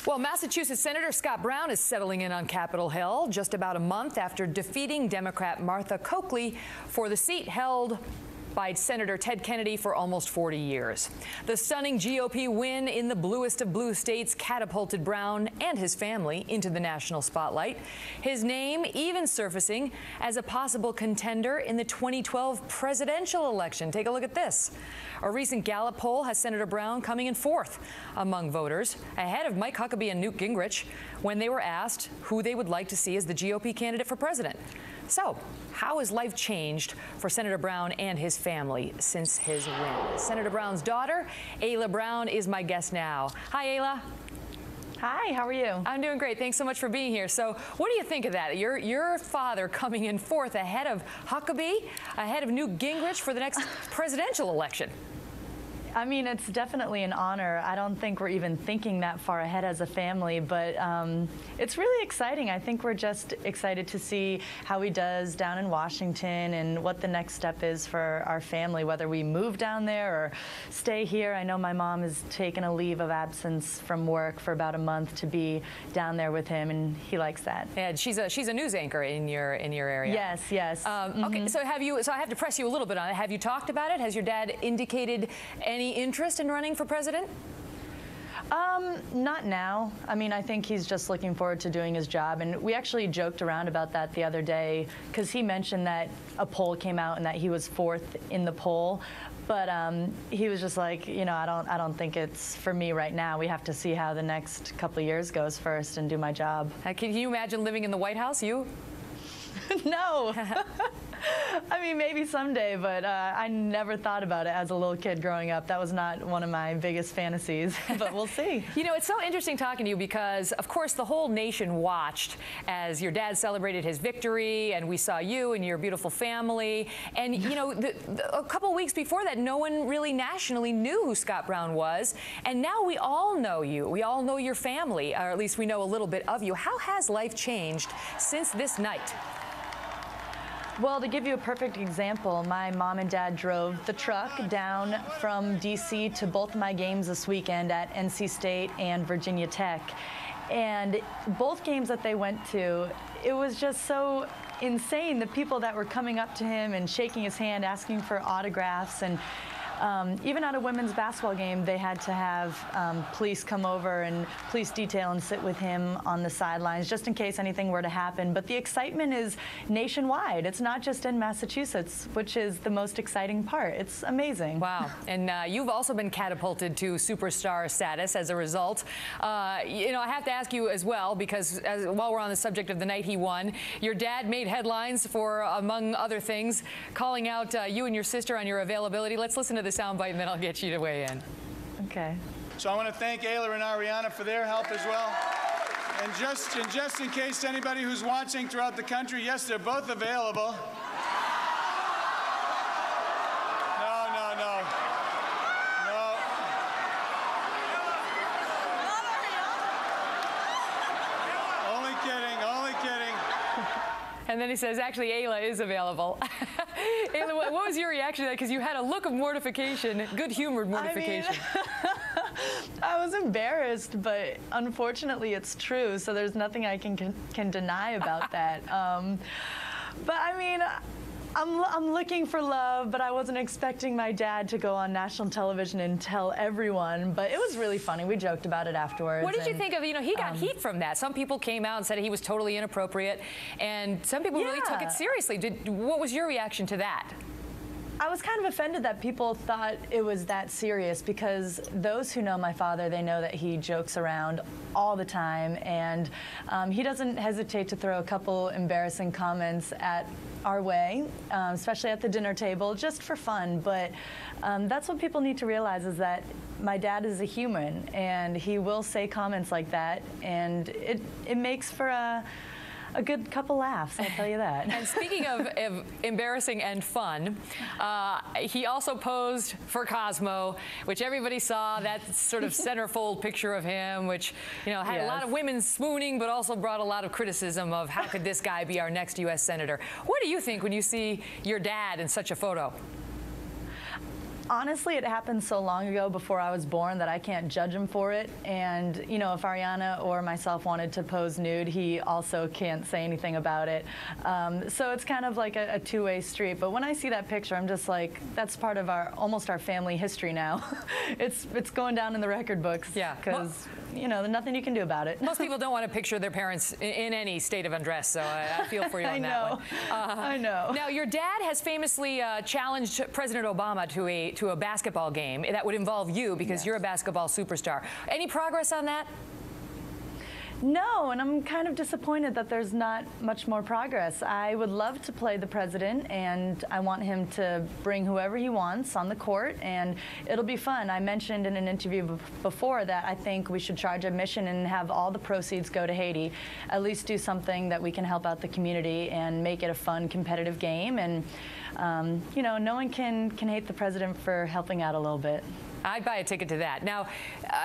Well, Massachusetts Senator Scott Brown is settling in on Capitol Hill just about a month after defeating Democrat Martha Coakley for the seat held by Senator Ted Kennedy for almost 40 years. The stunning GOP win in the bluest of blue states catapulted Brown and his family into the national spotlight, his name even surfacing as a possible contender in the 2012 presidential election. Take a look at this. A recent Gallup poll has Senator Brown coming in fourth among voters, ahead of Mike Huckabee and Newt Gingrich when they were asked who they would like to see as the GOP candidate for president. So, how has life changed for Senator Brown and his family since his win? Senator Brown's daughter, Ayla Brown, is my guest now. Hi, Ayla. Hi, how are you? I'm doing great. Thanks so much for being here. So, what do you think of that? Your father coming in fourth ahead of Huckabee, ahead of Newt Gingrich for the next presidential election. I mean, it's definitely an honor. I don't think we're even thinking that far ahead as a family, but it's really exciting. I think we're just excited to see how he does down in Washington and what the next step is for our family, whether we move down there or stay here. I know my mom has taken a leave of absence from work for about a month to be down there with him, and he likes that. And she's a news anchor in your area. Yes, yes. Okay, so I have to press you a little bit on it. Have you talked about it? Has your dad indicated any interest in running for president? Not now. I mean, I think he's just looking forward to doing his job. And we actually joked around about that the other day because he mentioned that a poll came out and that he was fourth in the poll. But he was just like, you know, I don't think it's for me right now. We have to see how the next couple of years goes first and do my job. Can you imagine living in the White House, you? No. I mean, maybe someday, but I never thought about it as a little kid growing up. That was not one of my biggest fantasies, but we'll see. You know, it's so interesting talking to you because, of course, the whole nation watched as your dad celebrated his victory, and we saw you and your beautiful family. And, you know, a couple of weeks before that, no one really nationally knew who Scott Brown was. And now we all know you. We all know your family, or at least we know a little bit of you. How has life changed since this night? Well, to give you a perfect example, my mom and dad drove the truck down from D.C. to both my games this weekend at NC State and Virginia Tech. And both games that they went to, it was just so insane. The people that were coming up to him and shaking his hand, asking for autographs. And even at a women's basketball game, they had to have police come over and police detail and sit with him on the sidelines just in case anything were to happen. But the excitement is nationwide. It's not just in Massachusetts, which is the most exciting part. It's amazing. Wow. And you've also been catapulted to superstar status as a result. You know, I have to ask you as well, because while we're on the subject of the night he won, your dad made headlines for, among other things, calling out you and your sister on your availability. Let's listen to the soundbite, and then I'll get you to weigh in. Okay. So I want to thank Ayla and Ariana for their help as well. And just in case anybody who's watching throughout the country, yes, they're both available. No. Only kidding. And then he says, actually, Ayla is available. Ayla, what was your reaction to that? Because you had a look of mortification, good-humored mortification. I mean, I was embarrassed, but unfortunately it's true, so there's nothing I can deny about that. But I mean, I'm looking for love, but I wasn't expecting my dad to go on national television and tell everyone. But it was really funny. We joked about it afterwards. What did you think of, you know, he got heat from that. Some people came out and said he was totally inappropriate, and some people really took it seriously. What was your reaction to that? I was kind of offended that people thought it was that serious, because those who know my father, they know that he jokes around all the time, and he doesn't hesitate to throw a couple embarrassing comments at our way, especially at the dinner table, just for fun. But that's what people need to realize, is that my dad is a human, and he will say comments like that, and it makes for a good couple laughs, I'll tell you that. And speaking of embarrassing and fun, he also posed for Cosmo, which everybody saw, that sort of centerfold picture of him, which, you know, had a lot of women swooning, but also brought a lot of criticism of how could this guy be our next U.S. Senator. What do you think when you see your dad in such a photo? Honestly, it happened so long ago before I was born that I can't judge him for it. And, you know, if Ariana or myself wanted to pose nude, he also can't say anything about it. So it's kind of like a two-way street. But when I see that picture, I'm just like, that's part of almost our family history now. It's going down in the record books. Yeah. Because, you know, there's nothing you can do about it. Most people don't want to picture their parents in any state of undress, so I feel for you on that one. I know. Now, your dad has famously challenged President Obama to a basketball game that would involve you because you're a basketball superstar. Any progress on that? No, and I'm kind of disappointed that there's not much more progress. I would love to play the president, and I want him to bring whoever he wants on the court, and it'll be fun. I mentioned in an interview before that I think we should charge admission and have all the proceeds go to Haiti, at least do something that we can help out the community and make it a fun, competitive game. And, you know, no one can hate the president for helping out a little bit. I'd buy a ticket to that. Now,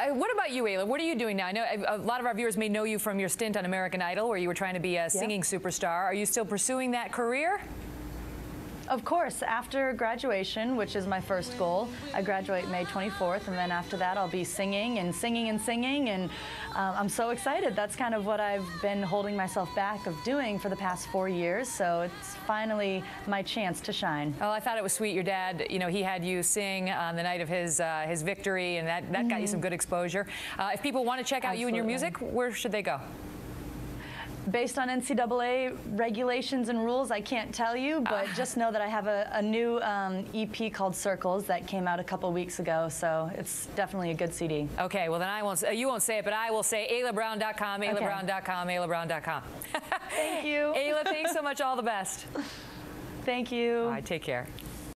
what about you, Ayla? What are you doing now? I know a lot of our viewers may know you from your stint on American Idol, where you were trying to be a singing superstar. Are you still pursuing that career? Of course. After graduation, which is my first goal, I graduate May 24th, and then after that I'll be singing and singing and singing, and I'm so excited. That's kind of what I've been holding myself back of doing for the past 4 years, so it's finally my chance to shine. Oh, I thought it was sweet. Your dad, you know, he had you sing on the night of his victory, and that got you some good exposure. If people want to check out you and your music, where should they go? Based on NCAA regulations and rules, I can't tell you, but just know that I have a new EP called Circles that came out a couple weeks ago, so it's definitely a good CD. Okay, well then you won't say it, but I will say AylaBrown.com, AylaBrown.com, AylaBrown.com. Thank you. Ayla, thanks so much. All the best. Thank you. All right, take care.